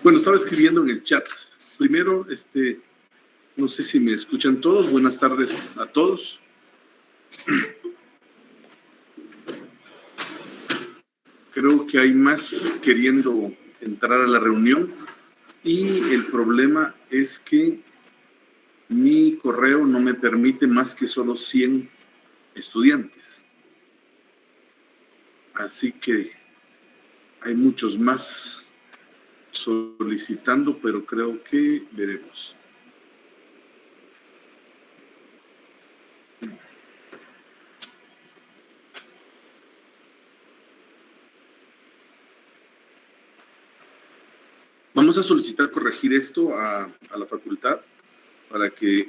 Bueno, estaba escribiendo en el chat. Primero, no sé si me escuchan todos. Buenas tardes a todos. Creo que hay más queriendo entrar a la reunión y el problema es que mi correo no me permite más que solo 100 estudiantes. Así que hay muchos más solicitando, pero creo que veremos. Vamos a solicitar corregir esto a la facultad para que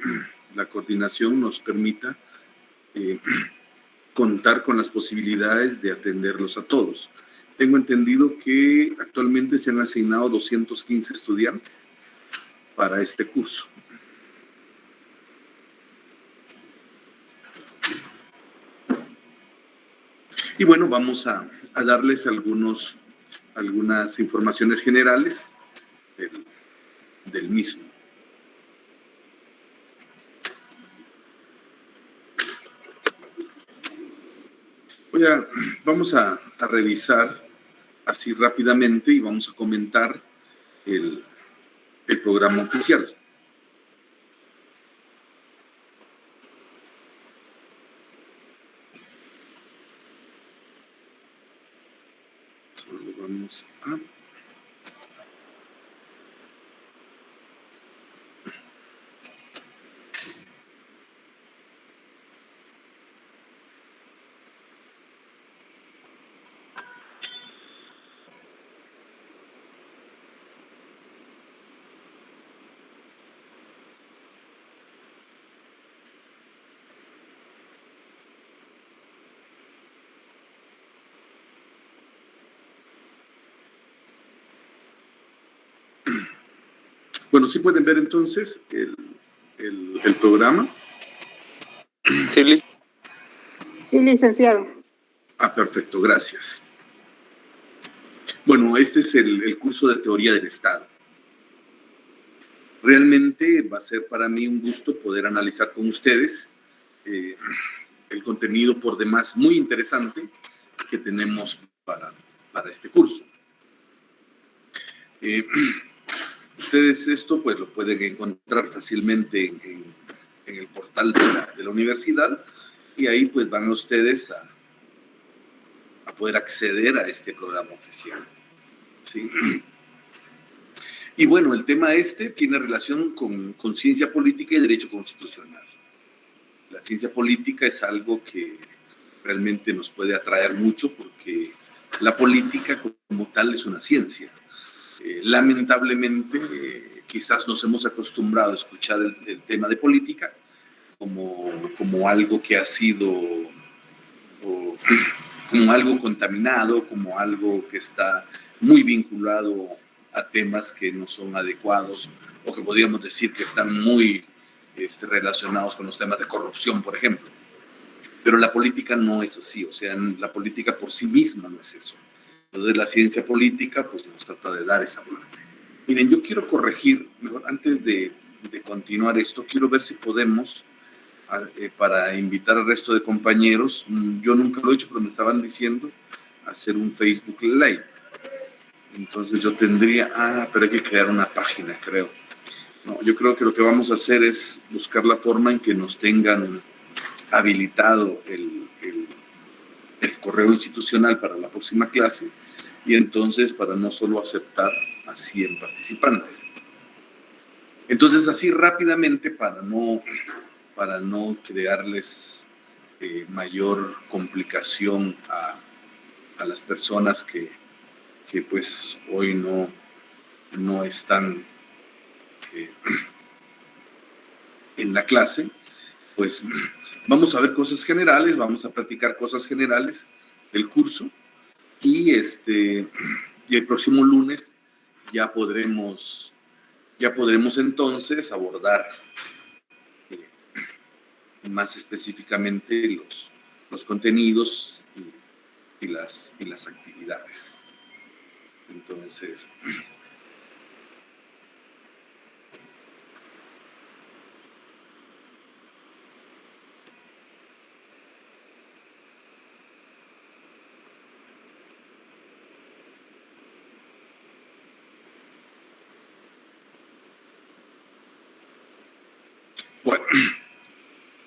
la coordinación nos permita contar con las posibilidades de atenderlos a todos. Tengo entendido que actualmente se han asignado 215 estudiantes para este curso. Y bueno, vamos a darles algunas informaciones generales del mismo. Vamos a revisar así rápidamente y vamos a comentar el programa oficial. Solo vamos a... Bueno, ¿sí pueden ver entonces el programa? Sí, Sí, licenciado. Perfecto, gracias. Bueno, este es el curso de Teoría del Estado. Realmente va a ser para mí un gusto poder analizar con ustedes el contenido por demás muy interesante que tenemos para este curso. Ustedes esto pues lo pueden encontrar fácilmente en el portal de la universidad y ahí pues van ustedes a poder acceder a este programa oficial. ¿Sí? Y bueno, el tema tiene relación con ciencia política y derecho constitucional. La ciencia política es algo que realmente nos puede atraer mucho porque la política como tal es una ciencia. Lamentablemente, quizás nos hemos acostumbrado a escuchar el tema de política como algo que ha sido, como algo contaminado, como algo que está muy vinculado a temas que no son adecuados o que podríamos decir que están muy relacionados con los temas de corrupción, por ejemplo. Pero la política no es así, o sea, la política por sí misma no es eso. Entonces la ciencia política pues nos trata de dar esa parte. Miren, yo quiero corregir, mejor antes de continuar esto, quiero ver si podemos, para invitar al resto de compañeros, yo nunca lo he hecho, pero me estaban diciendo, hacer un Facebook Live. Entonces yo tendría, pero hay que crear una página, creo. No, yo creo que lo que vamos a hacer es buscar la forma en que nos tengan habilitado el correo institucional para la próxima clase y entonces para no solo aceptar a 100 participantes. Entonces así rápidamente para no crearles mayor complicación a las personas que pues hoy no están en la clase, pues vamos a ver cosas generales, vamos a platicar cosas generales del curso y el próximo lunes ya podremos entonces abordar más específicamente los contenidos y las actividades. Entonces, Bueno,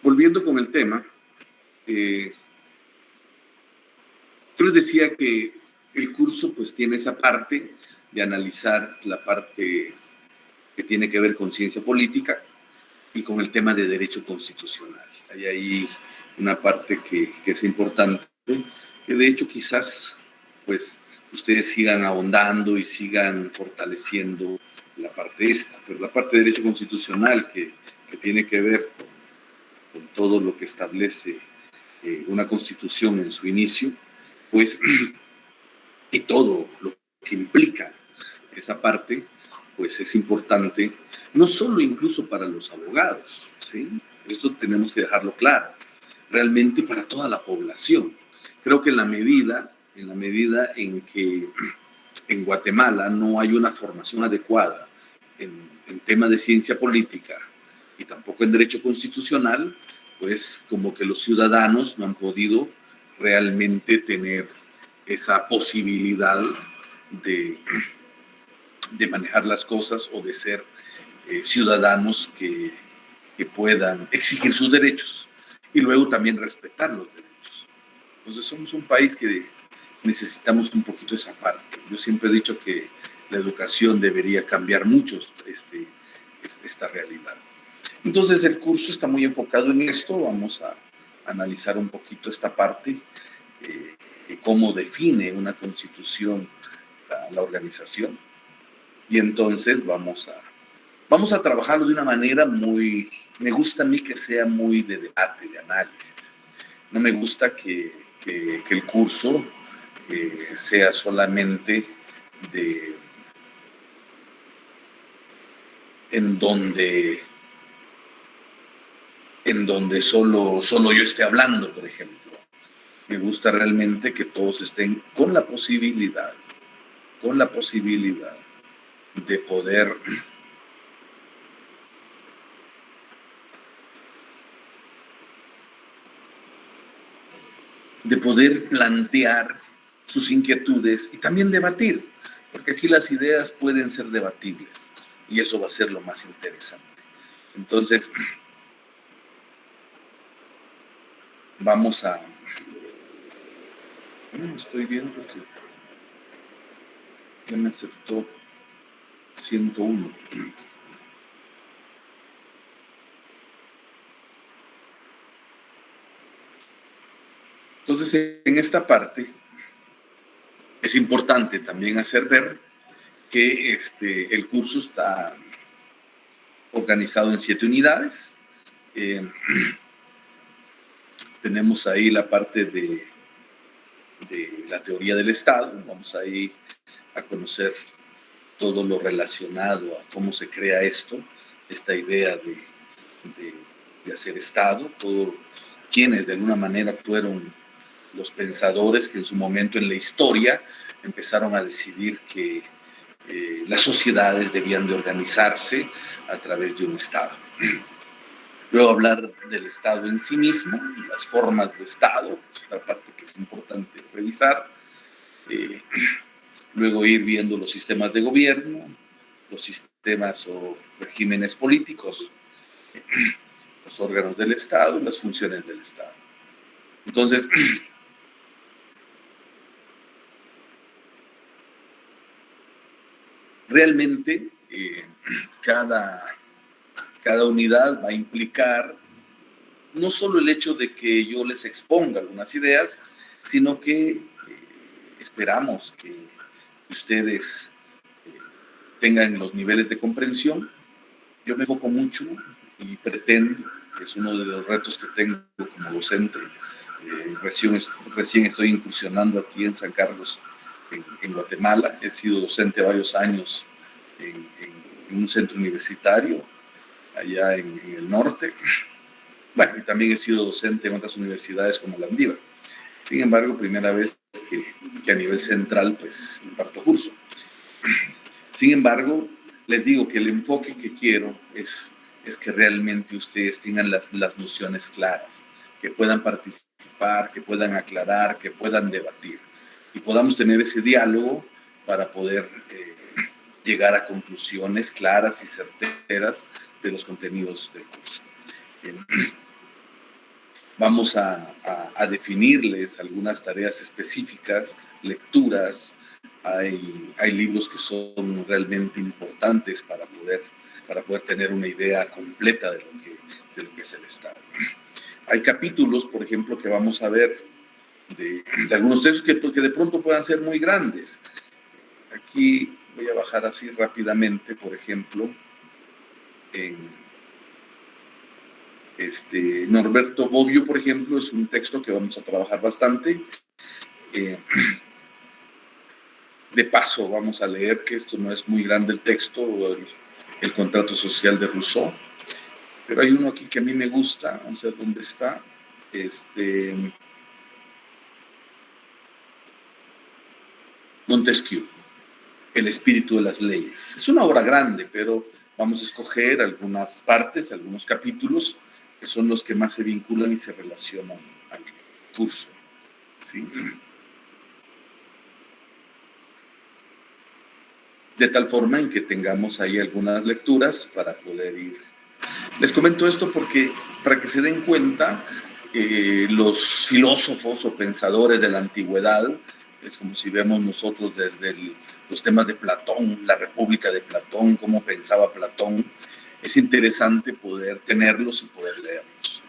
volviendo con el tema, yo les decía que el curso pues tiene esa parte de analizar la parte que tiene que ver con ciencia política y con el tema de derecho constitucional. Hay ahí una parte que es importante, que de hecho quizás pues ustedes sigan ahondando y sigan fortaleciendo la parte esta, pero la parte de derecho constitucional que tiene que ver con todo lo que establece una constitución en su inicio, pues, y todo lo que implica esa parte, pues es importante, no solo incluso para los abogados, ¿sí? Esto tenemos que dejarlo claro, realmente para toda la población. Creo que en la medida en que en Guatemala no hay una formación adecuada en temas de ciencia política y tampoco en derecho constitucional, pues como que los ciudadanos no han podido realmente tener esa posibilidad de manejar las cosas o de ser ciudadanos que puedan exigir sus derechos y luego también respetar los derechos. Entonces somos un país que necesitamos un poquito esa parte. Yo siempre he dicho que la educación debería cambiar mucho esta realidad. Entonces el curso está muy enfocado en esto. Vamos a analizar un poquito esta parte, cómo define una constitución la organización. Y entonces vamos a trabajarlo de una manera muy, me gusta a mí que sea muy de debate, de análisis. No me gusta que el curso sea solamente en donde solo yo esté hablando, por ejemplo. Me gusta realmente que todos estén con la posibilidad de poder plantear sus inquietudes y también debatir, porque aquí las ideas pueden ser debatibles y eso va a ser lo más interesante. Entonces, vamos a... estoy viendo que ya me aceptó 101. Entonces, en esta parte es importante también hacer ver que el curso está organizado en 7 unidades. Tenemos ahí la parte de la teoría del Estado. Vamos ahí a conocer todo lo relacionado a cómo se crea esta idea de hacer Estado, todos quienes de alguna manera fueron los pensadores que en su momento en la historia empezaron a decidir que las sociedades debían de organizarse a través de un Estado. Luego hablar del Estado en sí mismo, las formas de Estado, la parte que es importante revisar. Luego ir viendo los sistemas de gobierno, los sistemas o regímenes políticos, los órganos del Estado, las funciones del Estado. Entonces, realmente cada unidad va a implicar no solo el hecho de que yo les exponga algunas ideas, sino que esperamos que ustedes tengan los niveles de comprensión. Yo me enfoco mucho y pretendo, que es uno de los retos que tengo como docente, recién estoy incursionando aquí en San Carlos, en Guatemala. He sido docente varios años en un centro universitario allá en el norte. Bueno, y también he sido docente en otras universidades como la Andiva. Sin embargo, primera vez que a nivel central pues imparto curso. Sin embargo, les digo que el enfoque que quiero es que realmente ustedes tengan las nociones claras, que puedan participar, que puedan aclarar, que puedan debatir y podamos tener ese diálogo para poder llegar a conclusiones claras y certeras de los contenidos del curso. Vamos a definirles algunas tareas específicas, lecturas. Hay libros que son realmente importantes para poder tener una idea completa de lo que es el Estado. Hay capítulos, por ejemplo, que vamos a ver de algunos textos que de pronto puedan ser muy grandes. Aquí voy a bajar así rápidamente, por ejemplo, Norberto Bobbio, por ejemplo, es un texto que vamos a trabajar bastante. De paso, vamos a leer, que esto no es muy grande el texto, el contrato social de Rousseau, pero hay uno aquí que a mí me gusta, vamos a ver dónde está. Montesquieu, El espíritu de las leyes. Es una obra grande, pero vamos a escoger algunas partes, algunos capítulos, que son los que más se vinculan y se relacionan al curso. ¿Sí? De tal forma en que tengamos ahí algunas lecturas para poder ir. Les comento esto porque, para que se den cuenta, los filósofos o pensadores de la antigüedad, es como si vemos nosotros desde los temas de Platón, la República de Platón, cómo pensaba Platón, es interesante poder tenerlos y poder leerlos.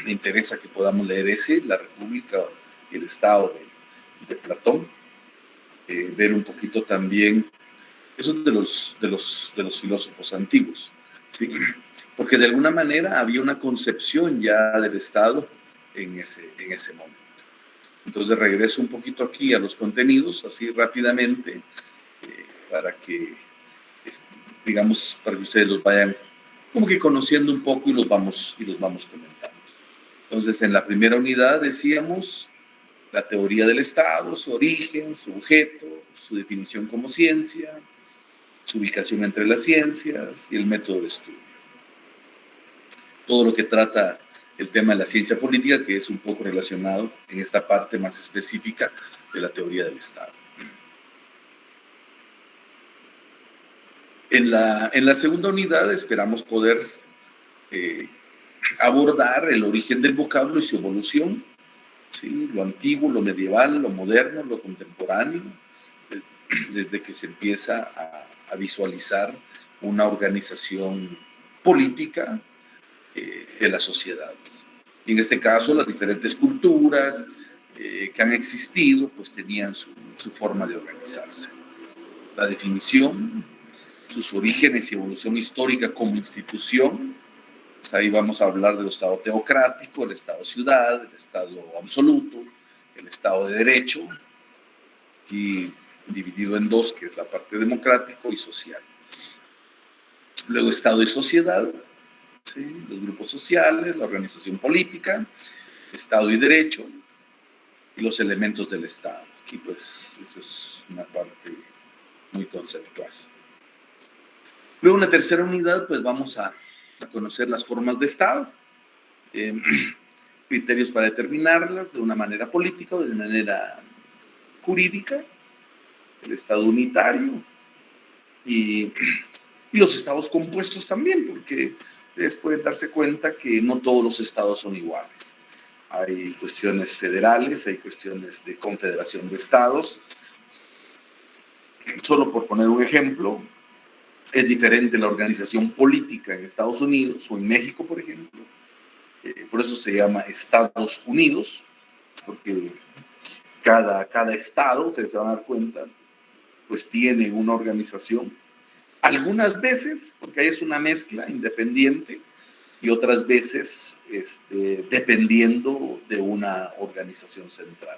Me interesa que podamos leer la República y el Estado de Platón, ver un poquito también eso de los filósofos antiguos, ¿sí? Porque de alguna manera había una concepción ya del Estado en ese momento. Entonces regreso un poquito aquí a los contenidos, así rápidamente, para que, digamos, para que ustedes los vayan como que conociendo un poco y los vamos comentando. Entonces, en la primera unidad decíamos la teoría del Estado, su origen, su objeto, su definición como ciencia, su ubicación entre las ciencias y el método de estudio. Todo lo que trata el tema de la ciencia política, que es un poco relacionado en esta parte más específica de la teoría del Estado. En la segunda unidad esperamos poder abordar el origen del vocablo y su evolución, ¿sí? Lo antiguo, lo medieval, lo moderno, lo contemporáneo, desde que se empieza a visualizar una organización política de la sociedad. Y en este caso, las diferentes culturas que han existido, pues tenían su forma de organizarse. La definición, sus orígenes y evolución histórica como institución, pues ahí vamos a hablar del Estado teocrático, el Estado ciudad, el Estado absoluto, el Estado de derecho, y dividido en dos, que es la parte democrático y social. Luego Estado y sociedad, ¿sí? Los grupos sociales, la organización política, Estado y derecho, y los elementos del Estado. Aquí pues esa es una parte muy conceptual. Luego en la tercera unidad pues vamos a conocer las formas de Estado, criterios para determinarlas de una manera política o de una manera jurídica, el Estado unitario y los estados compuestos también, porque ustedes pueden darse cuenta que no todos los estados son iguales. Hay cuestiones federales, hay cuestiones de confederación de estados. Solo por poner un ejemplo, es diferente la organización política en Estados Unidos o en México, por ejemplo. Por eso se llama Estados Unidos, porque cada estado, ustedes se van a dar cuenta, pues tiene una organización. Algunas veces, porque ahí es una mezcla independiente, y otras veces dependiendo de una organización central.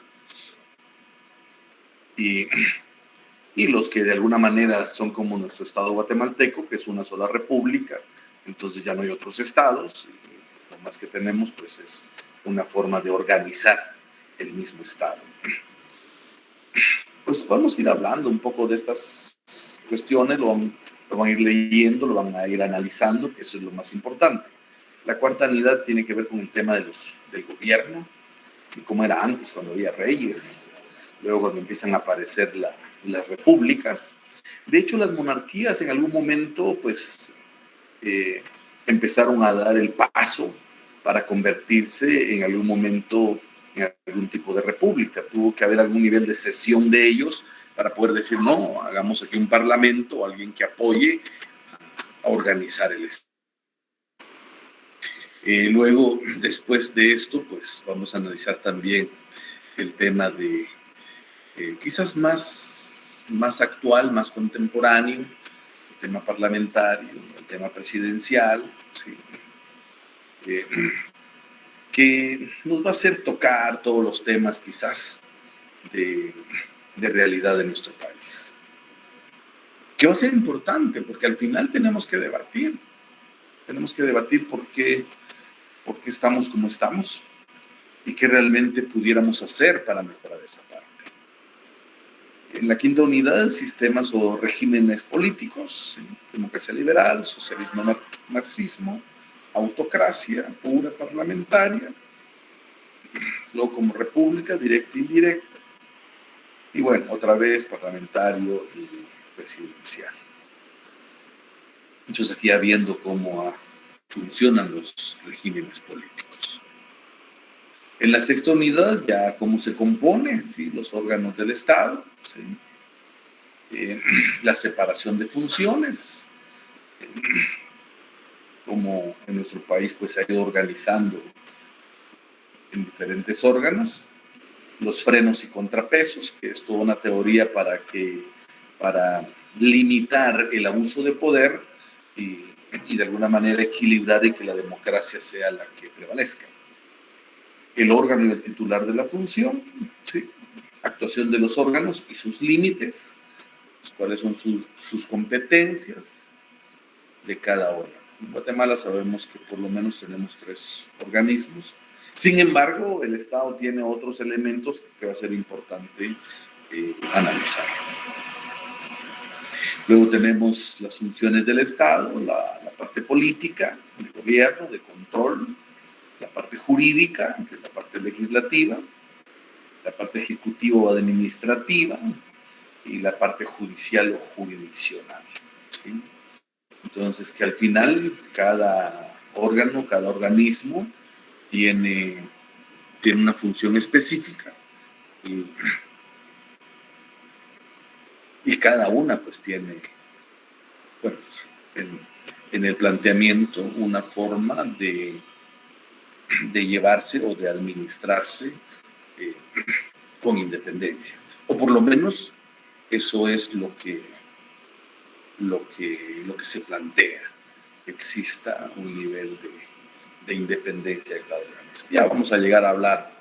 Y los que de alguna manera son como nuestro estado guatemalteco, que es una sola república, entonces ya no hay otros estados, y lo más que tenemos pues es una forma de organizar el mismo estado. Pues podemos ir hablando un poco de estas cuestiones, lo van a ir leyendo, lo van a ir analizando, que eso es lo más importante. La cuarta unidad tiene que ver con el tema del gobierno, y cómo era antes cuando había reyes, luego cuando empiezan a aparecer las repúblicas. De hecho, las monarquías en algún momento pues empezaron a dar el paso para convertirse en algún momento en algún tipo de república. Tuvo que haber algún nivel de cesión de ellos para poder decir, no, hagamos aquí un parlamento o alguien que apoye a organizar el Estado. Luego, después de esto, pues vamos a analizar también el tema de quizás más actual, más contemporáneo, el tema parlamentario, el tema presidencial, ¿sí? Que nos va a hacer tocar todos los temas quizás de realidad de nuestro país. Que va a ser importante porque al final tenemos que debatir por qué estamos como estamos y qué realmente pudiéramos hacer para mejorar esa parte. En la quinta unidad, sistemas o regímenes políticos, ¿sí? Democracia liberal, socialismo, marxismo, autocracia pura parlamentaria, luego como república, directa e indirecta, y bueno, otra vez parlamentario y presidencial. Entonces aquí ya viendo cómo funcionan los regímenes políticos. En la sexta unidad ya cómo se compone, ¿sí? Los órganos del Estado, ¿sí? La separación de funciones, como en nuestro país pues se ha ido organizando en diferentes órganos, los frenos y contrapesos, que es toda una teoría para limitar el abuso de poder y de alguna manera equilibrar y que la democracia sea la que prevalezca. El órgano y el titular de la función, ¿sí? Actuación de los órganos y sus límites, cuáles son sus competencias de cada órgano. En Guatemala sabemos que por lo menos tenemos 3 organismos. Sin embargo, el Estado tiene otros elementos que va a ser importante analizar. Luego tenemos las funciones del Estado, la parte política, de gobierno, de control, la parte jurídica, que es la parte legislativa, la parte ejecutiva o administrativa y la parte judicial o jurisdiccional, ¿sí? Entonces, que al final cada órgano, cada organismo tiene una función específica y cada una pues tiene, bueno, en el planteamiento una forma de llevarse o de administrarse con independencia. O por lo menos eso es lo que se plantea, que exista un nivel de independencia de cada organismo. Ya vamos a llegar a hablar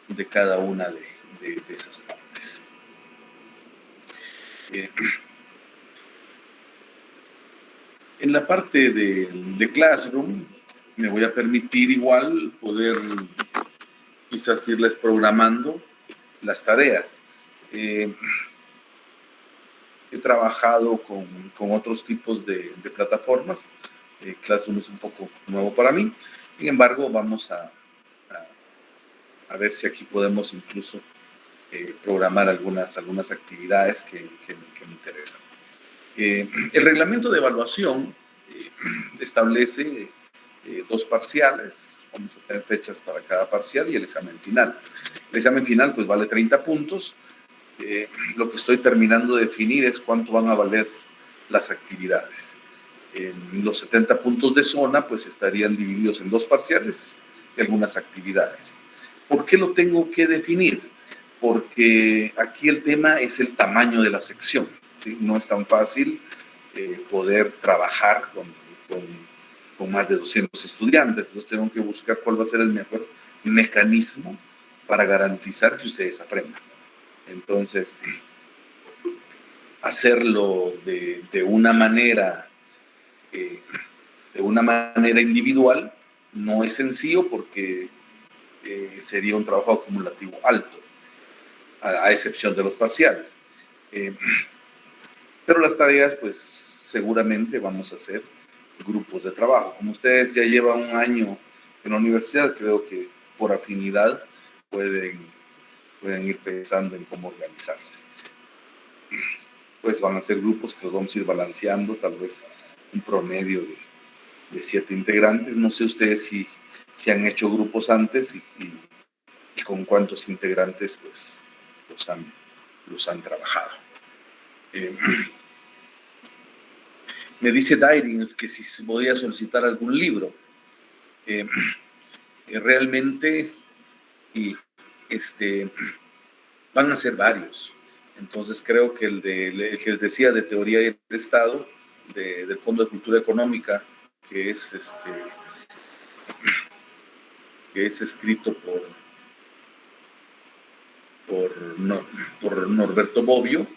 de cada una de esas partes. En la parte de Classroom me voy a permitir igual poder quizás irles programando las tareas. He trabajado con otros tipos de plataformas. Classroom es un poco nuevo para mí. Sin embargo, vamos a ver si aquí podemos incluso programar algunas actividades que me interesan. El reglamento de evaluación establece 2 parciales, vamos a tener fechas para cada parcial y el examen final. El examen final pues vale 30 puntos. Lo que estoy terminando de definir es cuánto van a valer las actividades. Los 70 puntos de zona pues estarían divididos en 2 parciales y algunas actividades. ¿Por qué lo tengo que definir? Porque aquí el tema es el tamaño de la sección, ¿sí? No es tan fácil poder trabajar con más de 200 estudiantes. Entonces tengo que buscar cuál va a ser el mejor mecanismo para garantizar que ustedes aprendan. Entonces, hacerlo de una manera individual no es sencillo porque sería un trabajo acumulativo alto, a excepción de los parciales. Pero las tareas, pues seguramente vamos a hacer grupos de trabajo. Como ustedes ya llevan un año en la universidad, creo que por afinidad pueden ir pensando en cómo organizarse. Pues van a ser grupos que los vamos a ir balanceando, tal vez un promedio de 7 integrantes. No sé ustedes si han hecho grupos antes y con cuántos integrantes pues los han trabajado. Me dice Dairin que si voy a solicitar algún libro. Realmente van a ser varios. Entonces creo que el que les decía de teoría del Estado, del Fondo de Cultura Económica, que es escrito por Norberto Bobbio,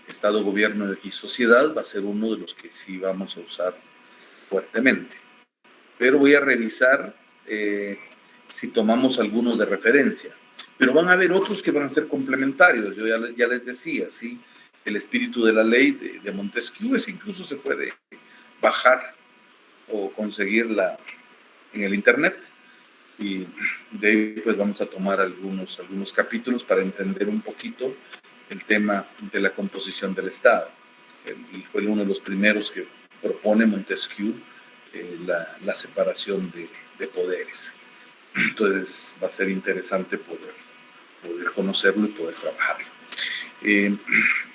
Estado, Gobierno y Sociedad, va a ser uno de los que sí vamos a usar fuertemente. Pero voy a revisar si tomamos alguno de referencia. Pero van a haber otros que van a ser complementarios. Yo ya les decía, ¿sí? El espíritu de la ley de Montesquieu incluso se puede bajar o conseguirla en el internet. Y de ahí pues vamos a tomar algunos capítulos para entender un poquito el tema de la composición del Estado. Él fue uno de los primeros que propone Montesquieu la separación de poderes. Entonces va a ser interesante poder conocerlo y poder trabajarlo.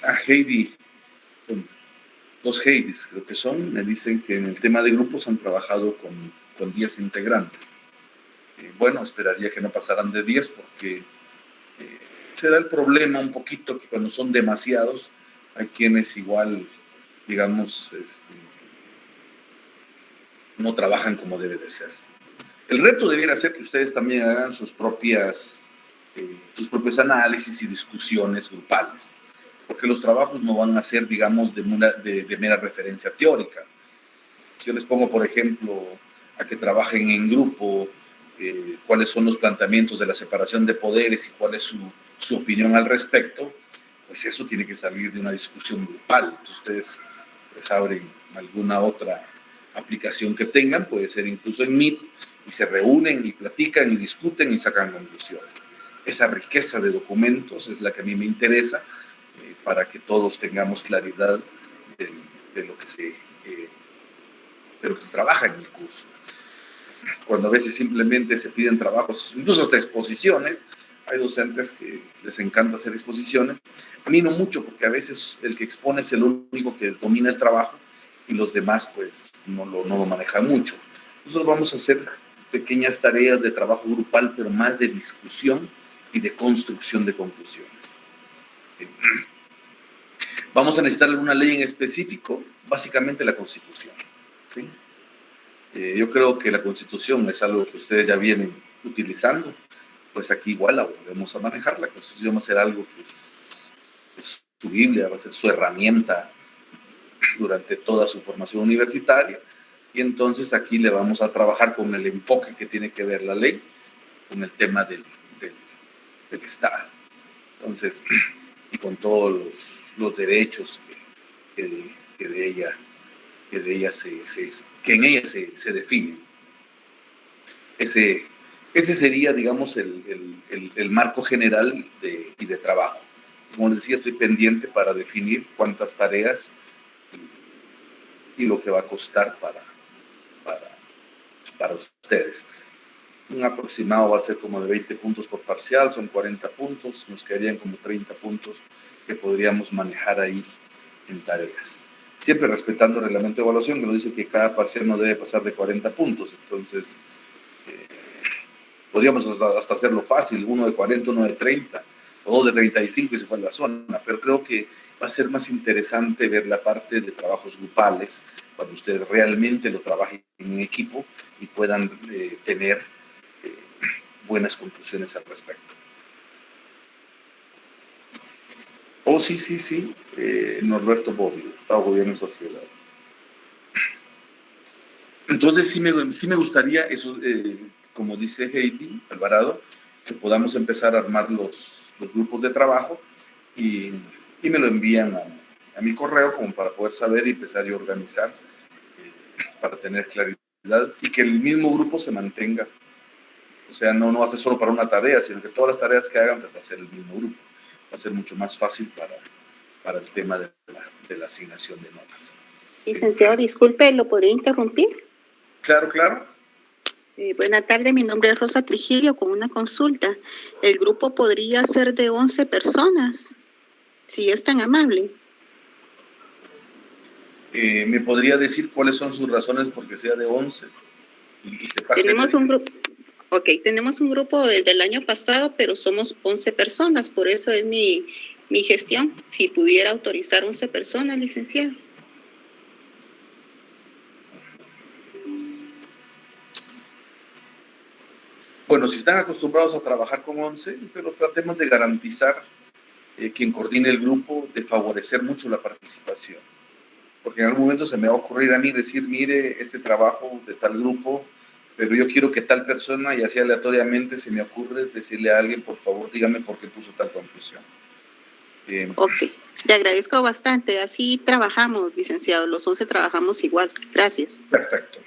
A Heidi, dos Heidis creo que son, me dicen que en el tema de grupos han trabajado con 10 integrantes. Bueno, esperaría que no pasaran de 10 porque se da el problema un poquito que cuando son demasiados, hay quienes igual, digamos, no trabajan como debe de ser. El reto debiera ser que ustedes también hagan sus propios análisis y discusiones grupales, porque los trabajos no van a ser, digamos, de mera referencia teórica. Si yo les pongo, por ejemplo, a que trabajen en grupo, cuáles son los planteamientos de la separación de poderes y cuál es su opinión al respecto, pues eso tiene que salir de una discusión grupal. Entonces ustedes pues abren alguna otra aplicación que tengan, puede ser incluso en Meet, y se reúnen y platican y discuten y sacan conclusiones. Esa riqueza de documentos es la que a mí me interesa para que todos tengamos claridad de lo que se trabaja en el curso. Cuando a veces simplemente se piden trabajos, incluso hasta exposiciones, hay docentes que les encanta hacer exposiciones. A mí no mucho, porque a veces el que expone es el único que domina el trabajo y los demás pues no lo manejan mucho. Nosotros vamos a hacer pequeñas tareas de trabajo grupal, pero más de discusión y de construcción de conclusiones. Vamos a necesitar alguna ley en específico, básicamente la Constitución, ¿sí? Yo creo que la Constitución es algo que ustedes ya vienen utilizando, pues aquí igual la volvemos a manejar. La Constitución va a ser algo que es su Biblia, va a ser su herramienta durante toda su formación universitaria, y entonces aquí le vamos a trabajar con el enfoque que tiene que ver la ley con el tema del Estado. Entonces, y con todos los derechos que en ella se definen. Ese sería, digamos, el marco general y de trabajo. Como les decía, estoy pendiente para definir cuántas tareas y lo que va a costar para ustedes. Un aproximado va a ser como de 20 puntos por parcial, son 40 puntos, nos quedarían como 30 puntos que podríamos manejar ahí en tareas. Siempre respetando el reglamento de evaluación, que nos dice que cada parcial no debe pasar de 40 puntos, entonces podríamos hasta hacerlo fácil, uno de 40, uno de 30, o dos de 35 y se fue a la zona, pero creo que va a ser más interesante ver la parte de trabajos grupales, cuando ustedes realmente lo trabajen en equipo y puedan tener buenas conclusiones al respecto. Oh, sí, Norberto Bobbio, Estado, Gobierno y Sociedad. Entonces sí me gustaría, eso, como dice Heidi Alvarado, que podamos empezar a armar los grupos de trabajo y me lo envían a mi correo como para poder saber y empezar a organizar para tener claridad y que el mismo grupo se mantenga. O sea, no va a ser solo para una tarea, sino que todas las tareas que hagan pues, va a ser el mismo grupo. Va a ser mucho más fácil para el tema de la asignación de notas. Licenciado, disculpe, ¿lo podría interrumpir? Claro, claro. Buenas tardes, mi nombre es Rosa Trigilio con una consulta. El grupo podría ser de 11 personas, si es tan amable. ¿Me podría decir cuáles son sus razones porque sea de 11 y se pase? Tenemos un grupo. Ok, tenemos un grupo desde el año pasado, pero somos 11 personas, por eso es mi gestión. Si pudiera autorizar 11 personas, licenciado. Bueno, si están acostumbrados a trabajar con 11, pero tratemos de garantizar quien coordine el grupo, de favorecer mucho la participación. Porque en algún momento se me va a ocurrir a mí decir, mire, este trabajo de tal grupo, pero yo quiero que tal persona, y así aleatoriamente se me ocurre decirle a alguien, por favor, dígame por qué puso tal conclusión. Ok, le agradezco bastante. Así trabajamos, licenciado. Los 11 trabajamos igual. Gracias. Perfecto.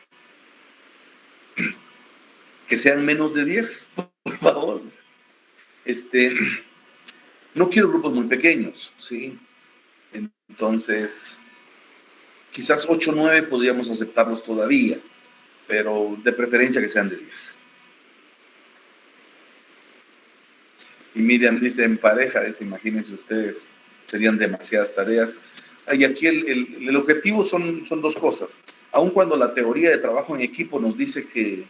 Que sean menos de 10, por favor. No quiero grupos muy pequeños, ¿sí? Entonces, quizás 8 o 9 podríamos aceptarlos todavía, pero de preferencia que sean de 10. Y Miriam dice, en pareja, imagínense ustedes, serían demasiadas tareas. Y aquí el objetivo son dos cosas. Aun cuando la teoría de trabajo en equipo nos dice que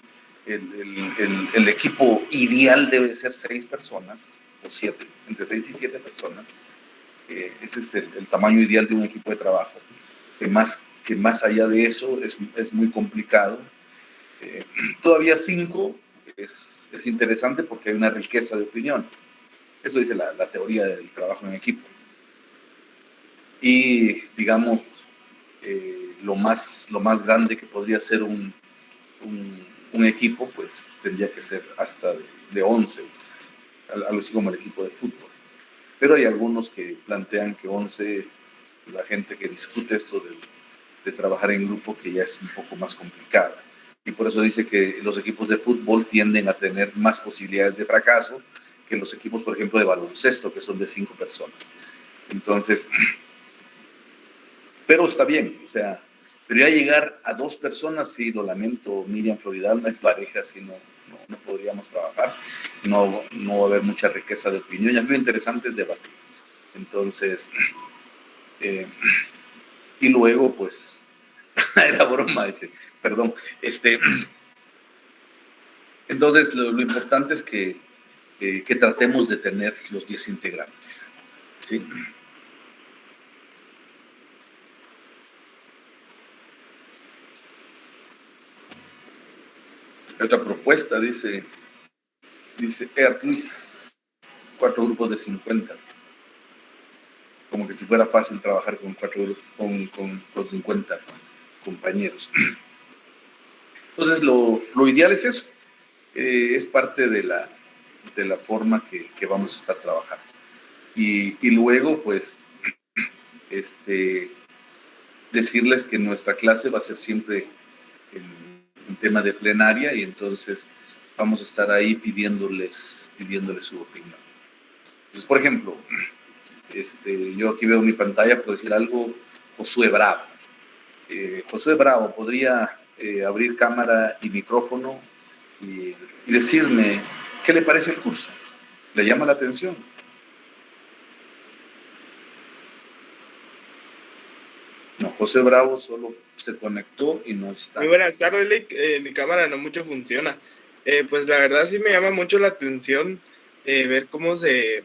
el equipo ideal debe ser 6 personas, o 7, entre 6 y 7 personas. Ese es el tamaño ideal de un equipo de trabajo. Que más allá de eso es muy complicado. Todavía 5 es interesante porque hay una riqueza de opinión. Eso dice la teoría del trabajo en equipo. Y, digamos, lo más grande que podría ser un equipo, pues tendría que ser hasta de 11, algo así como el equipo de fútbol. Pero hay algunos que plantean que 11, la gente que discute esto de trabajar en grupo, que ya es un poco más complicado. Y por eso dice que los equipos de fútbol tienden a tener más posibilidades de fracaso que los equipos, por ejemplo, de baloncesto, que son de 5 personas. Entonces, pero está bien, o sea, pero ya llegar a 2 personas, sí, lo lamento, Miriam Floridalma, en pareja, sí, no podríamos trabajar, no va a haber mucha riqueza de opinión, y algo interesante es debatir. Entonces, y luego, pues, era broma, dice, perdón, entonces lo importante es que tratemos de tener los 10 integrantes, ¿sí? Otra propuesta, dice Luis, 4 grupos de 50. Como que si fuera fácil trabajar con 50 compañeros. Entonces, lo ideal es eso. Es parte de la forma que vamos a estar trabajando. Y luego, pues, decirles que nuestra clase va a ser siempre en tema de plenaria, y entonces vamos a estar ahí pidiéndoles su opinión. Entonces, por ejemplo, yo aquí veo mi pantalla, por decir algo, Josué Bravo. Josué Bravo podría abrir cámara y micrófono y decirme qué le parece el curso. ¿Le llama la atención? No, José Bravo solo se conectó y no está. Muy buenas tardes, Lick. Mi cámara no mucho funciona. Pues la verdad sí me llama mucho la atención ver cómo se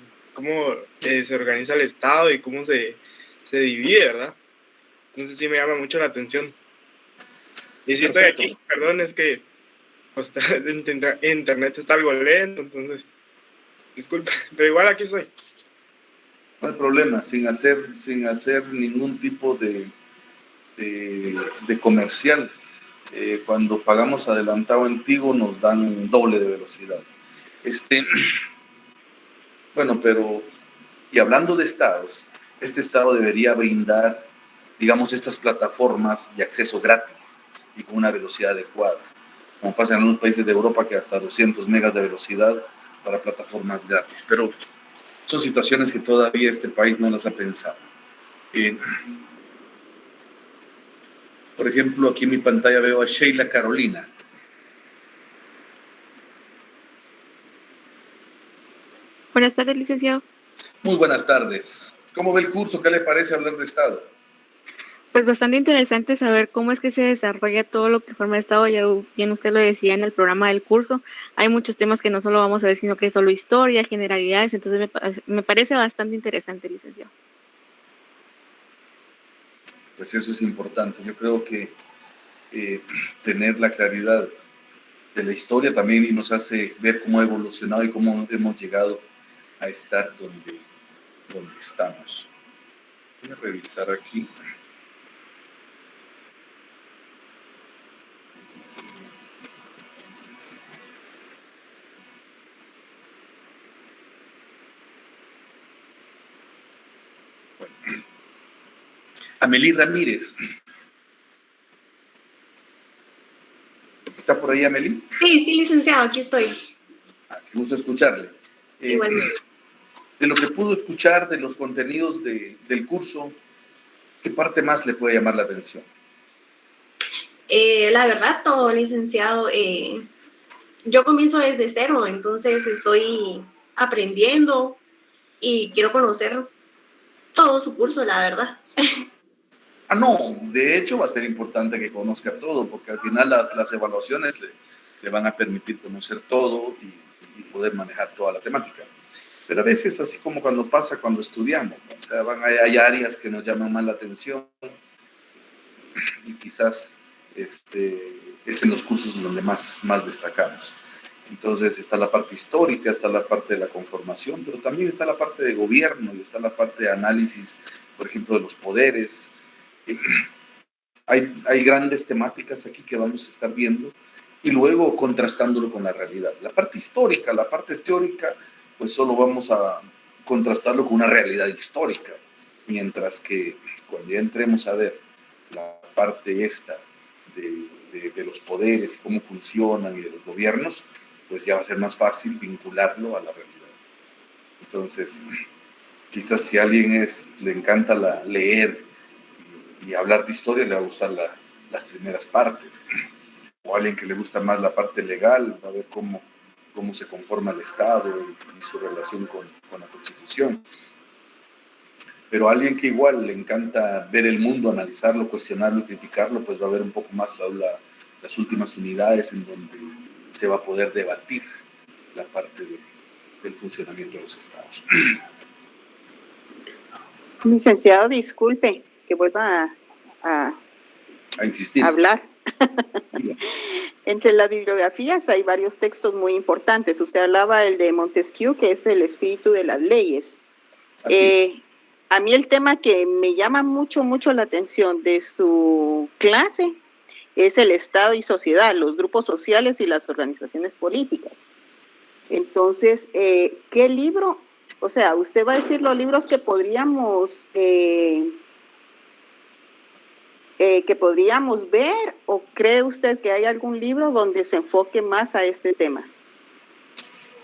organiza el Estado y cómo se divide, ¿verdad? Entonces sí me llama mucho la atención. Y si estoy aquí, perdón, es que pues, internet está algo lento, entonces disculpa, pero igual aquí estoy. No hay problema, sin hacer ningún tipo de comercial. Cuando pagamos adelantado en Tigo nos dan doble de velocidad. Bueno, pero, y hablando de estados, este estado debería brindar, digamos, estas plataformas de acceso gratis y con una velocidad adecuada, como pasa en algunos países de Europa, que hasta 200 megas de velocidad para plataformas gratis, pero son situaciones que todavía este país no las ha pensado. Por ejemplo, aquí en mi pantalla veo a Sheila Carolina. Buenas tardes, licenciado. Muy buenas tardes. ¿Cómo ve el curso? ¿Qué le parece hablar de Estado? Pues bastante interesante saber cómo es que se desarrolla todo lo que forma el Estado. Ya bien usted lo decía en el programa del curso. Hay muchos temas que no solo vamos a ver, sino que es solo historia, generalidades. Entonces me parece bastante interesante, licenciado. Pues eso es importante. Yo creo que tener la claridad de la historia también nos hace ver cómo ha evolucionado y cómo hemos llegado a estar donde estamos. Voy a revisar aquí. Bueno. Amelie Ramírez. ¿Está por ahí, Amelie? Sí, licenciado, aquí estoy. Qué gusto escucharle. Igualmente. De lo que pudo escuchar de los contenidos del curso, ¿qué parte más le puede llamar la atención? La verdad, todo, licenciado. Yo comienzo desde cero, entonces estoy aprendiendo y quiero conocer todo su curso, la verdad. No, de hecho va a ser importante que conozca todo, porque al final las evaluaciones le van a permitir conocer todo y poder manejar toda la temática. Pero a veces, así como cuando estudiamos, ¿no? O sea, hay áreas que nos llaman más la atención y quizás es en los cursos donde más destacamos. Entonces está la parte histórica, está la parte de la conformación, pero también está la parte de gobierno y está la parte de análisis, por ejemplo, de los poderes. Hay grandes temáticas aquí que vamos a estar viendo y luego contrastándolo con la realidad. La parte histórica, la parte teórica, pues solo vamos a contrastarlo con una realidad histórica, mientras que cuando ya entremos a ver la parte esta de los poderes y cómo funcionan y de los gobiernos, pues ya va a ser más fácil vincularlo a la realidad. Entonces, quizás si a alguien le encanta leer y hablar de historia, le va a gustar las primeras partes. O a alguien que le gusta más la parte legal, va a ver cómo se conforma el Estado y su relación con la Constitución. Pero a alguien que igual le encanta ver el mundo, analizarlo, cuestionarlo y criticarlo, pues va a ver un poco más las últimas unidades en donde se va a poder debatir la parte del funcionamiento de los estados. Licenciado, disculpe que vuelva a insistir. Hablar. Entre las bibliografías hay varios textos muy importantes. Usted hablaba del de Montesquieu, que es el espíritu de las leyes. A mí el tema que me llama mucho la atención de su clase es el Estado y sociedad, los grupos sociales y las organizaciones políticas. Entonces, ¿qué libro? O sea, usted va a decir los libros que podríamos ver, o cree usted que hay algún libro donde se enfoque más a este tema?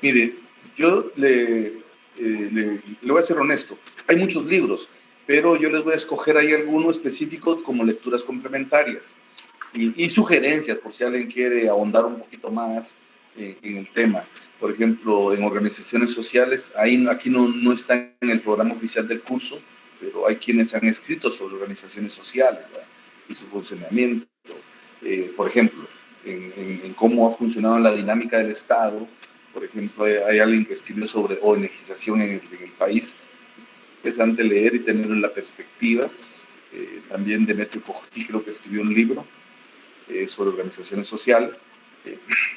Mire, yo le voy a ser honesto. Hay muchos libros, pero yo les voy a escoger ahí alguno específico como lecturas complementarias y sugerencias por si alguien quiere ahondar un poquito más en el tema. Por ejemplo, en organizaciones sociales, aquí no está en el programa oficial del curso, pero hay quienes han escrito sobre organizaciones sociales, ¿verdad? Y su funcionamiento. Por ejemplo, en cómo ha funcionado la dinámica del Estado. Por ejemplo, hay alguien que escribió sobre ONGización en el país. Interesante leer y tenerlo en la perspectiva. También Demetrio Cojuti creo que escribió un libro sobre organizaciones sociales.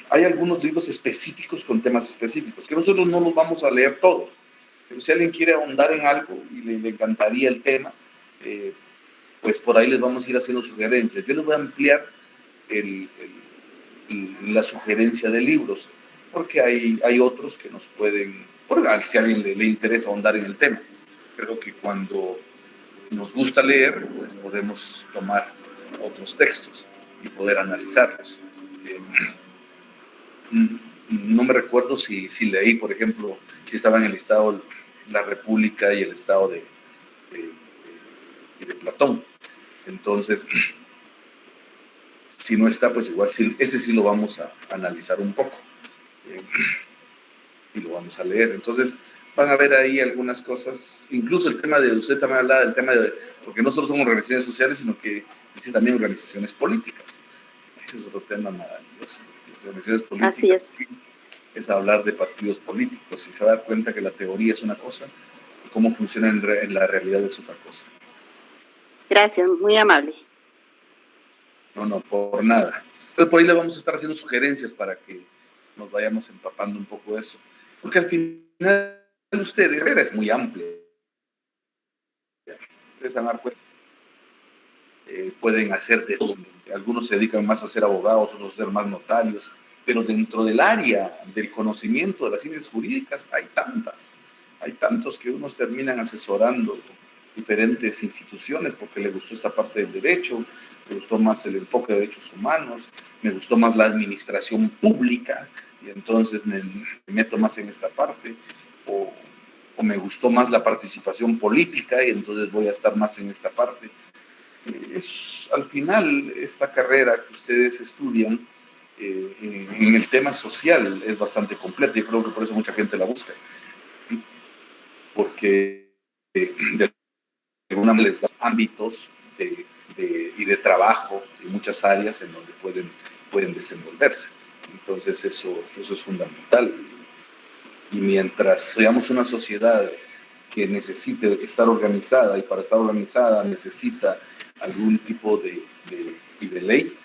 Hay algunos libros específicos con temas específicos, que nosotros no los vamos a leer todos. Pero si alguien quiere ahondar en algo y le encantaría el tema, pues por ahí les vamos a ir haciendo sugerencias. Yo les voy a ampliar la sugerencia de libros, porque hay otros que nos pueden, si a alguien le interesa ahondar en el tema. Creo que cuando nos gusta leer, pues podemos tomar otros textos y poder analizarlos. No me recuerdo si leí, por ejemplo, si estaba en el Estado La República y el Estado de Platón. Entonces, Si no está, pues igual sí, ese sí lo vamos a analizar un poco y lo vamos a leer. Entonces van a ver ahí algunas cosas, incluso el tema de, usted también hablaba del tema de, porque no solo son organizaciones sociales, sino que dice también organizaciones políticas. Ese es otro tema maravilloso. Las organizaciones políticas. Así es hablar de partidos políticos y se va a dar cuenta que la teoría es una cosa y cómo funciona en la realidad es otra cosa. Gracias, muy amable. No, por nada. Entonces por ahí le vamos a estar haciendo sugerencias para que nos vayamos empapando un poco de eso. Porque al final usted, Herrera, es muy amplio. Ustedes van a dar cuenta. Pueden hacer de todo. Algunos se dedican más a ser abogados, otros a ser más notarios, pero dentro del área del conocimiento de las ciencias jurídicas hay tantos que unos terminan asesorando diferentes instituciones porque le gustó esta parte del derecho, me gustó más el enfoque de derechos humanos, me gustó más la administración pública y entonces me meto más en esta parte, o me gustó más la participación política y entonces voy a estar más en esta parte. Al final, esta carrera que ustedes estudian en el tema social es bastante completa y creo que por eso mucha gente la busca. Porque de alguna manera les da ámbitos y de trabajo en muchas áreas en donde pueden desenvolverse. Entonces eso es fundamental. Y mientras seamos una sociedad que necesite estar organizada y para estar organizada necesita algún tipo de ley,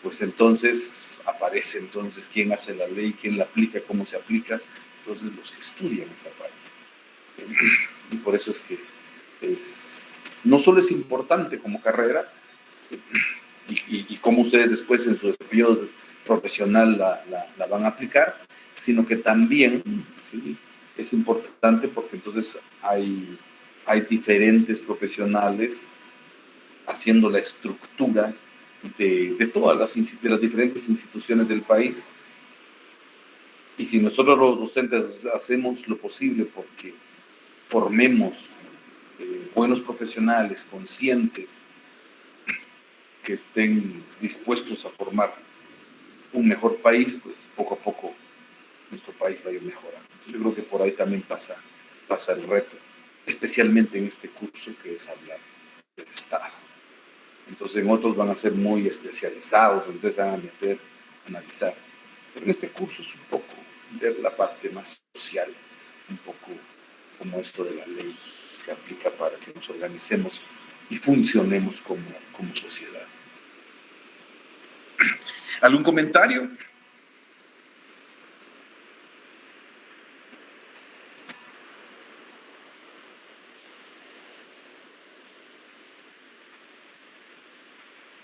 pues entonces aparece quién hace la ley, quién la aplica, cómo se aplica, entonces los que estudian esa parte. Y por eso es que no solo es importante como carrera, y cómo ustedes después en su desarrollo profesional la van a aplicar, sino que también, ¿sí?, es importante porque entonces hay diferentes profesionales haciendo la estructura de todas las diferentes instituciones del país. Y si nosotros los docentes hacemos lo posible porque formemos buenos profesionales, conscientes, que estén dispuestos a formar un mejor país, pues poco a poco nuestro país va a ir mejorando. Entonces, yo creo que por ahí también pasa el reto, especialmente en este curso que es hablar del Estado. Entonces en otros van a ser muy especializados, entonces van a meter, analizar. Pero en este curso es un poco ver la parte más social, un poco como esto de la ley se aplica para que nos organicemos y funcionemos como sociedad. ¿Algún comentario?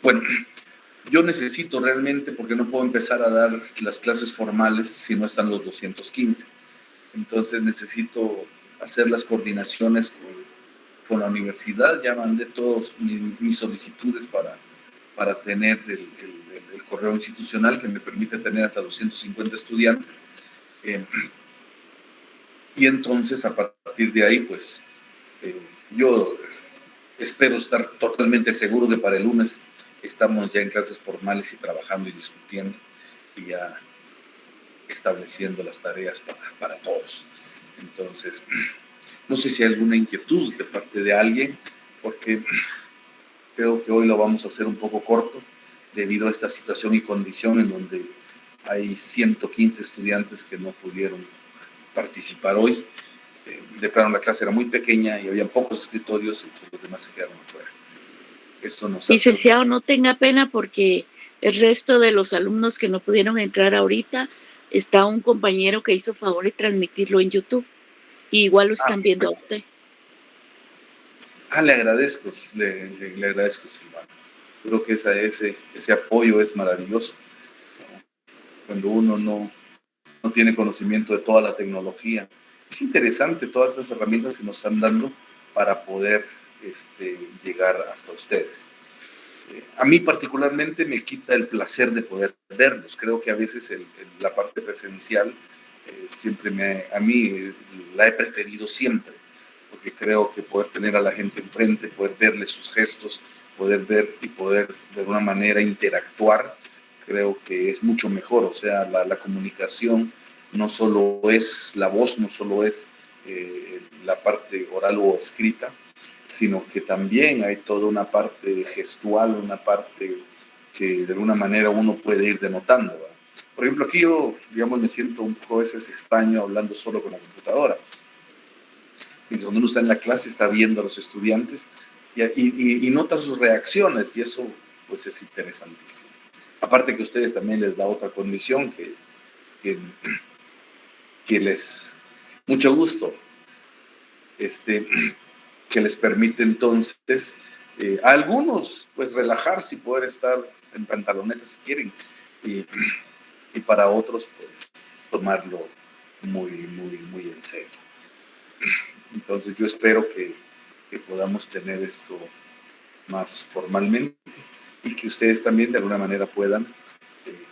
Bueno, yo necesito realmente, porque no puedo empezar a dar las clases formales si no están los 215. Entonces necesito hacer las coordinaciones con la universidad. Ya mandé todas mis solicitudes para tener el correo institucional que me permite tener hasta 250 estudiantes. Y entonces a partir de ahí, pues, yo espero estar totalmente seguro que para el lunes estamos ya en clases formales y trabajando y discutiendo y ya estableciendo las tareas para todos. Entonces, no sé si hay alguna inquietud de parte de alguien, porque creo que hoy lo vamos a hacer un poco corto debido a esta situación y condición en donde hay 115 estudiantes que no pudieron participar hoy. De plano la clase era muy pequeña y había pocos escritorios, y los demás se quedaron afuera. Esto nos Licenciado, no tenga pena porque el resto de los alumnos que no pudieron entrar ahorita, está un compañero que hizo favor de transmitirlo en YouTube. Y igual lo están viendo a usted. Le agradezco, le agradezco, Silvana. Creo que ese apoyo es maravilloso. Cuando uno no tiene conocimiento de toda la tecnología. Es interesante todas estas herramientas que nos están dando para poder llegar hasta ustedes. A mí particularmente me quita el placer de poder verlos. Creo que a veces la parte presencial a mí la he preferido siempre, porque creo que poder tener a la gente enfrente, poder verle sus gestos, poder ver y poder de alguna manera interactuar, creo que es mucho mejor. O sea, la comunicación no solo es la voz, no solo es la parte oral o escrita, sino que también hay toda una parte gestual, una parte que de alguna manera uno puede ir denotando, ¿verdad? Por ejemplo, aquí yo, digamos, me siento un poco a veces extraño hablando solo con la computadora. Mientras cuando uno está en la clase está viendo a los estudiantes y nota sus reacciones, y eso pues es interesantísimo. Aparte que a ustedes también les da otra condición que les, mucho gusto, que les permite entonces a algunos pues relajarse y poder estar en pantalonetas si quieren, y para otros pues tomarlo muy en serio. Entonces yo espero que podamos tener esto más formalmente y que ustedes también de alguna manera puedan,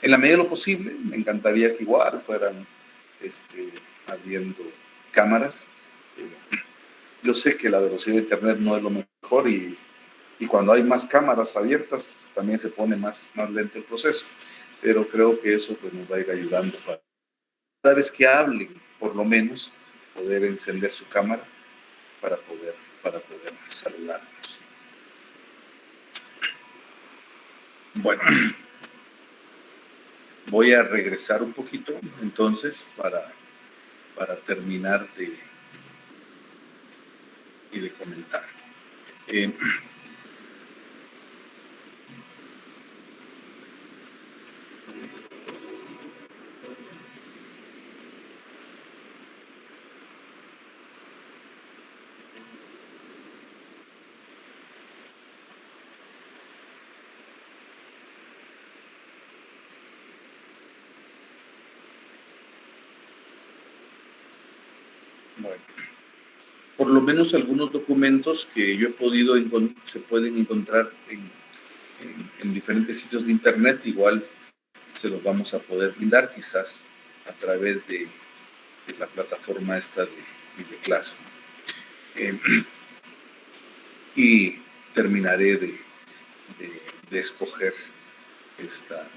en la medida de lo posible, me encantaría que igual fueran habiendo cámaras. Yo sé que la velocidad de internet no es lo mejor y cuando hay más cámaras abiertas también se pone más lento el proceso, pero creo que eso pues, nos va a ir ayudando para cada vez que hablen, por lo menos, poder encender su cámara para poder saludarnos. Bueno, voy a regresar un poquito entonces para terminar de comentar. Bueno, por lo menos algunos documentos que yo he podido se pueden encontrar en diferentes sitios de internet, igual se los vamos a poder brindar quizás a través de la plataforma esta de clase. Y terminaré de escoger esta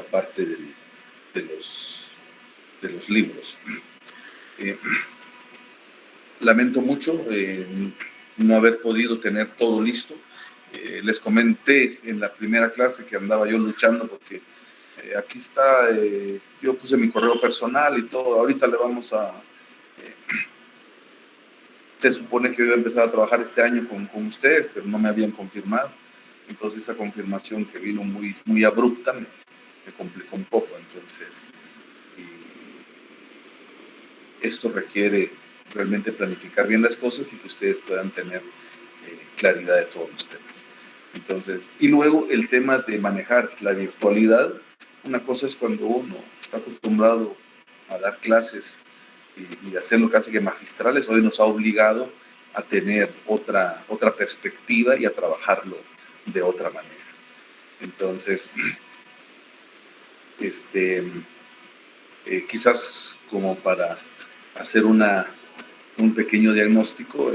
parte de los libros. Lamento mucho no haber podido tener todo listo. Les comenté en la primera clase que andaba yo luchando porque aquí está, yo puse mi correo personal y todo. Ahorita le vamos a... se supone que yo iba a empezar a trabajar este año con ustedes, pero no me habían confirmado. Entonces esa confirmación que vino muy abrupta me complicó un poco. Entonces, esto requiere realmente planificar bien las cosas y que ustedes puedan tener claridad de todos los temas. Entonces, y luego el tema de manejar la virtualidad. Una cosa es cuando uno está acostumbrado a dar clases y hacerlo casi que magistrales, hoy nos ha obligado a tener otra perspectiva y a trabajarlo de otra manera. Entonces, quizás como para hacer un pequeño diagnóstico,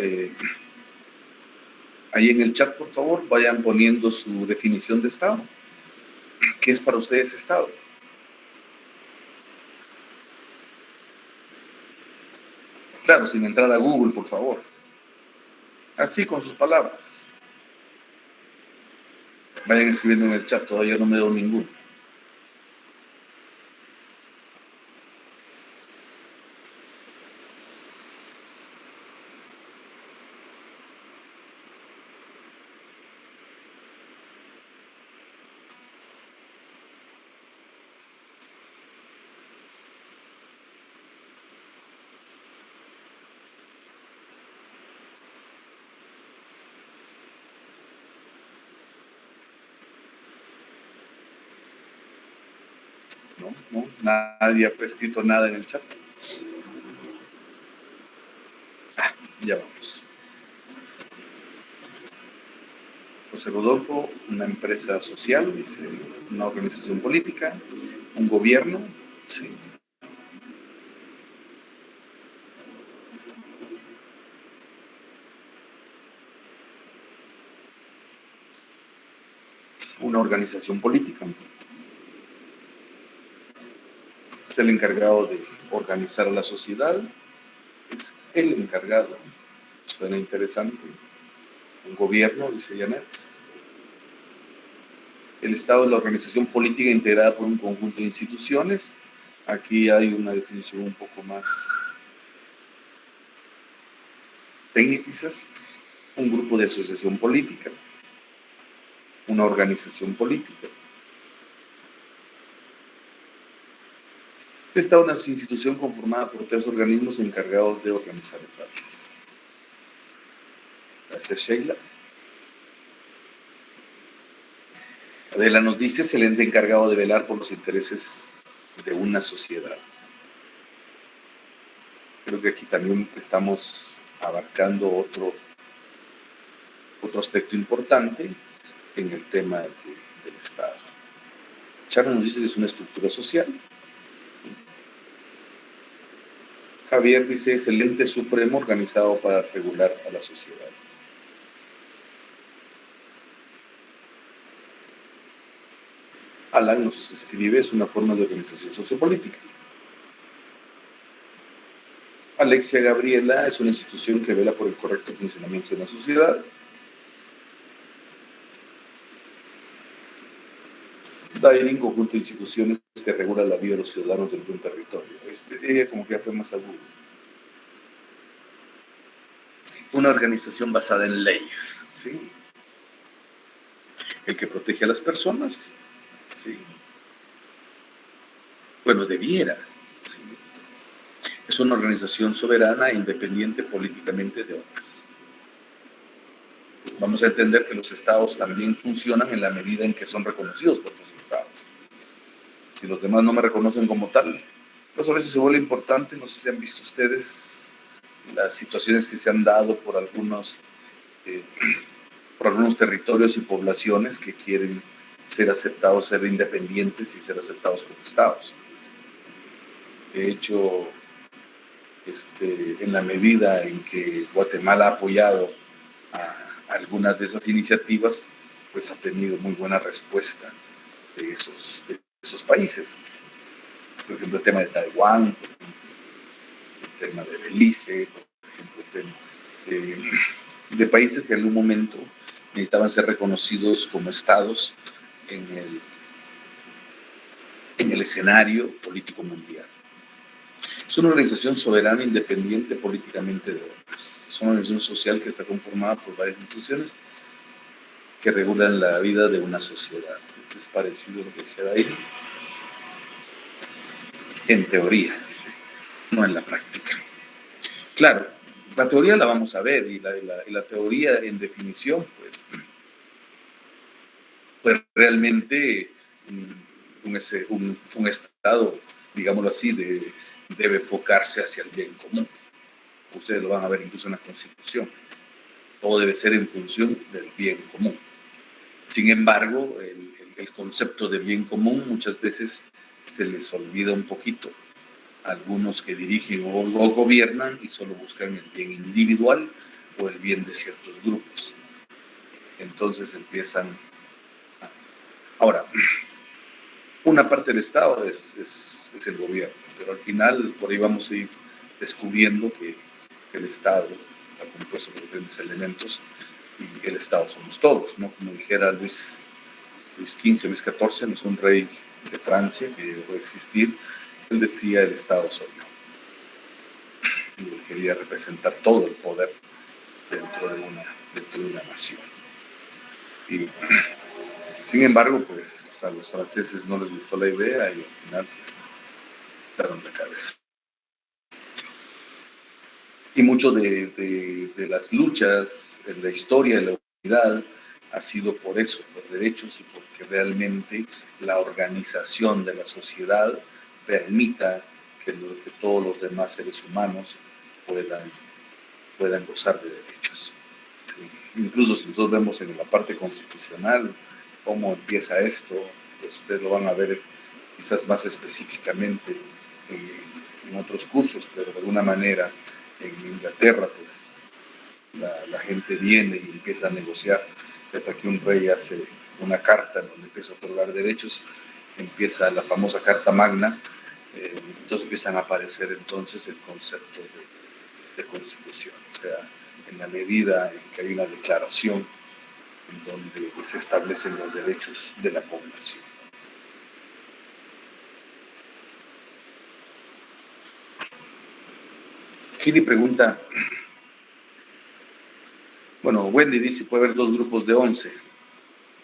ahí en el chat, por favor, vayan poniendo su definición de Estado. ¿Qué es para ustedes Estado? Claro, sin entrar a Google, por favor. Así, con sus palabras. Vayan escribiendo en el chat, todavía no me doy ninguno. No, nadie ha escrito nada en el chat. Ya vamos. José Rodolfo, una empresa social, dice, una organización política, un gobierno, sí. una organización política. Es el encargado de organizar a la sociedad, es el encargado. Suena interesante. Un gobierno, dice Janet. El Estado es la organización política integrada por un conjunto de instituciones. Aquí hay una definición un poco más técnica, quizás. Un grupo de asociación política, una organización política. El Estado es una institución conformada por 3 organismos encargados de organizar el país. Gracias, Sheila. Adela nos dice, es el ente encargado de velar por los intereses de una sociedad. Creo que aquí también estamos abarcando otro aspecto importante en el tema del Estado. Charo nos dice que es una estructura social. Javier dice, es el ente supremo organizado para regular a la sociedad. Alan nos escribe, es una forma de organización sociopolítica. Alexia Gabriela es una institución que vela por el correcto funcionamiento de una sociedad. Dairin, conjunto de instituciones que regulan la vida de los ciudadanos dentro de un territorio. Ella como que ya fue más agudo. Una organización basada en leyes, ¿sí? El que protege a las personas, ¿sí? Bueno, debiera, ¿sí? Es una organización soberana e independiente políticamente de otras. Vamos a entender que los estados también funcionan en la medida en que son reconocidos por otros estados. Si los demás no me reconocen como tal, pues a veces se vuelve importante, no sé si han visto ustedes las situaciones que se han dado por algunos territorios y poblaciones que quieren ser aceptados, ser independientes y ser aceptados como estados. De hecho, en la medida en que Guatemala ha apoyado a algunas de esas iniciativas, pues ha tenido muy buena respuesta de esos países. Por ejemplo, el tema de Taiwán, por ejemplo, el tema de Belice, por ejemplo, el tema de países que en algún momento necesitaban ser reconocidos como estados en el escenario político mundial. Es una organización soberana, independiente políticamente de otras. Es una organización social que está conformada por varias instituciones que regulan la vida de una sociedad. Esto es parecido a lo que decía ahí. En teoría, ¿sí? No en la práctica. Claro, la teoría la vamos a ver y la teoría en definición, pues realmente un Estado, digámoslo así, debe enfocarse hacia el bien común. Ustedes lo van a ver incluso en la Constitución. Todo debe ser en función del bien común. Sin embargo, el concepto de bien común muchas veces se les olvida un poquito. Algunos que dirigen o gobiernan y solo buscan el bien individual o el bien de ciertos grupos. Entonces empiezan... Ahora, una parte del Estado es el gobierno, pero al final por ahí vamos a ir descubriendo que el Estado está compuesto por diferentes elementos y el Estado somos todos, ¿no? Como dijera Luis XV o Luis XIV, no es un rey de Francia que dejó de existir, él decía el Estado soy yo. Y él quería representar todo el poder dentro de una nación. Y sin embargo, pues a los franceses no les gustó la idea y al final pues daron la cabeza. Y mucho de las luchas en la historia de la humanidad ha sido por eso, por derechos y porque realmente la organización de la sociedad permita que todos los demás seres humanos puedan gozar de derechos. ¿Sí? Incluso si nosotros vemos en la parte constitucional cómo empieza esto, pues ustedes lo van a ver quizás más específicamente en otros cursos, pero de alguna manera en Inglaterra pues la gente viene y empieza a negociar hasta que un rey hace una carta en donde empieza a otorgar derechos, empieza la famosa Carta Magna, entonces empiezan a aparecer entonces el concepto de constitución, o sea, en la medida en que hay una declaración en donde se establecen los derechos de la población. Gili pregunta, bueno, Wendy dice, puede haber 2 grupos de 11.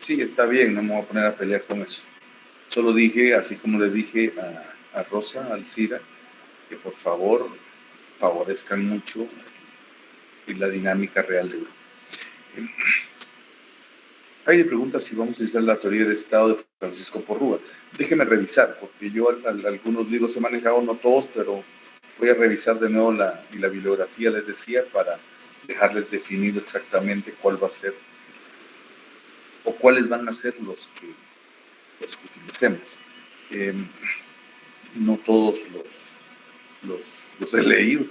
Sí, está bien, no me voy a poner a pelear con eso. Solo dije, así como le dije a Rosa, Alcira, que por favor favorezcan mucho la dinámica real del grupo. Hay de pregunta si vamos a utilizar la teoría del Estado de Francisco Porrúa. Déjeme revisar, porque yo algunos libros he manejado, no todos, pero voy a revisar de nuevo la bibliografía, les decía, para dejarles definido exactamente cuál va a ser o cuáles van a ser los que utilicemos. No todos los he leído,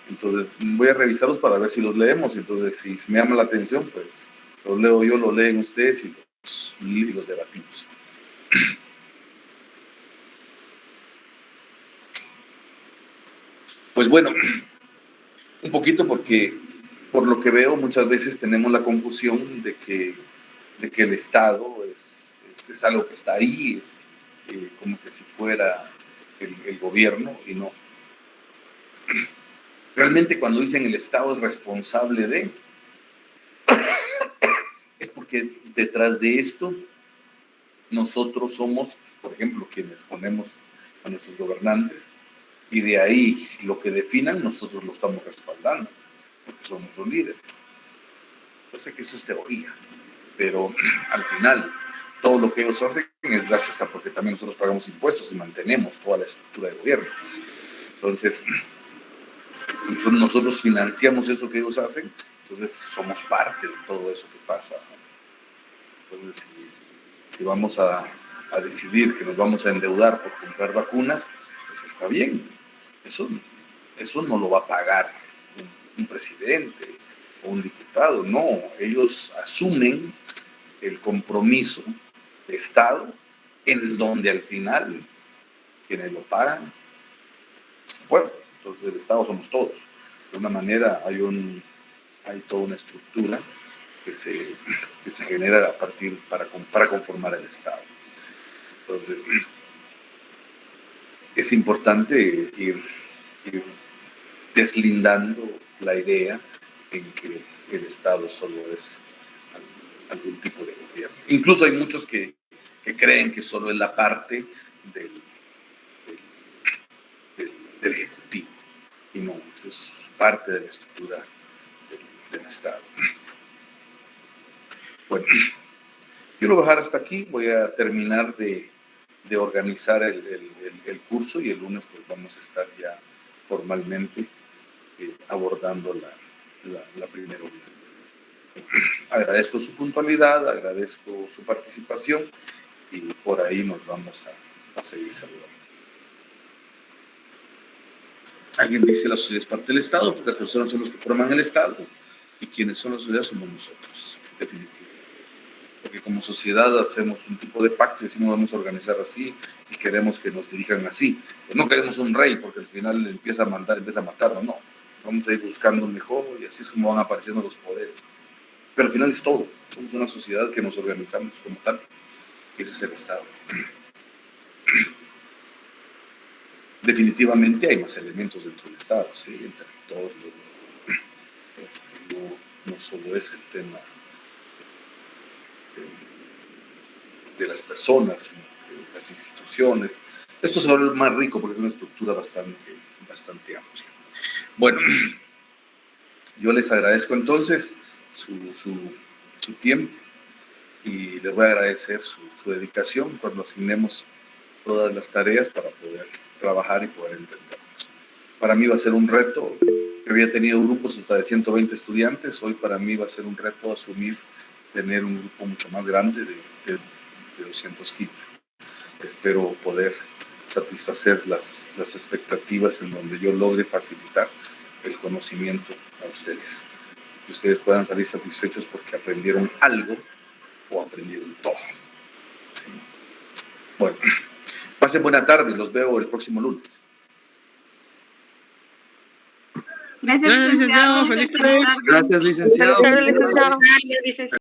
entonces voy a revisarlos para ver si los leemos. Entonces, si me llama la atención, pues los leo yo, los leen ustedes y los debatimos. Pues bueno, un poquito porque por lo que veo muchas veces tenemos la confusión de que el Estado es algo que está ahí, es como que si fuera el gobierno, y no. Realmente cuando dicen el Estado es responsable de, es porque detrás de esto nosotros somos, por ejemplo, quienes ponemos a nuestros gobernantes, y de ahí lo que definan nosotros lo estamos respaldando, porque son nuestros líderes. Yo sé que esto es teoría, pero al final todo lo que ellos hacen es gracias a porque también nosotros pagamos impuestos y mantenemos toda la estructura de gobierno. Entonces, nosotros financiamos eso que ellos hacen, entonces somos parte de todo eso que pasa. Entonces, si vamos a decidir que nos vamos a endeudar por comprar vacunas, pues está bien. Eso no lo va a pagar un presidente o un diputado, no. Ellos asumen el compromiso de Estado en donde al final quienes lo pagan, bueno, entonces el Estado somos todos. De una manera hay toda una estructura que se genera a partir para conformar el Estado. Entonces, es importante ir deslindando la idea en que el Estado solo es algún tipo de gobierno. Incluso hay muchos que creen que solo es la parte del Ejecutivo, y no, eso es parte de la estructura del Estado. Bueno, yo lo voy a dejar hasta aquí, voy a terminar de organizar el curso, y el lunes pues vamos a estar ya formalmente abordando la primera unidad. Agradezco su puntualidad, agradezco su participación, y por ahí nos vamos a seguir saludando. Alguien dice la sociedad es parte del Estado, porque las personas son los que forman el Estado, y quienes son la sociedad somos nosotros, definitivamente. Porque como sociedad hacemos un tipo de pacto y decimos vamos a organizar así y queremos que nos dirijan así. Pues no queremos un rey porque al final empieza a mandar, empieza a matarnos, no. Vamos a ir buscando mejor, y así es como van apareciendo los poderes. Pero al final es todo. Somos una sociedad que nos organizamos como tal. Ese es el Estado. Definitivamente hay más elementos dentro del Estado, ¿sí? El territorio, no solo es el tema de las personas, sino de las instituciones. Esto se vuelve más rico porque es una estructura bastante amplia. Bueno, yo les agradezco entonces su tiempo, y les voy a agradecer su dedicación cuando asignemos todas las tareas para poder trabajar y poder entendernos. Para mí va a ser un reto. Yo había tenido grupos hasta de 120 estudiantes. Hoy para mí va a ser un reto tener un grupo mucho más grande de 215. Espero poder satisfacer las expectativas en donde yo logre facilitar el conocimiento a ustedes. Que ustedes puedan salir satisfechos porque aprendieron algo o aprendieron todo. Sí. Bueno, pasen buena tarde, los veo el próximo lunes. Gracias, licenciado. Feliz tarde. Gracias, licenciado. Licenciado. Gracias, licenciado.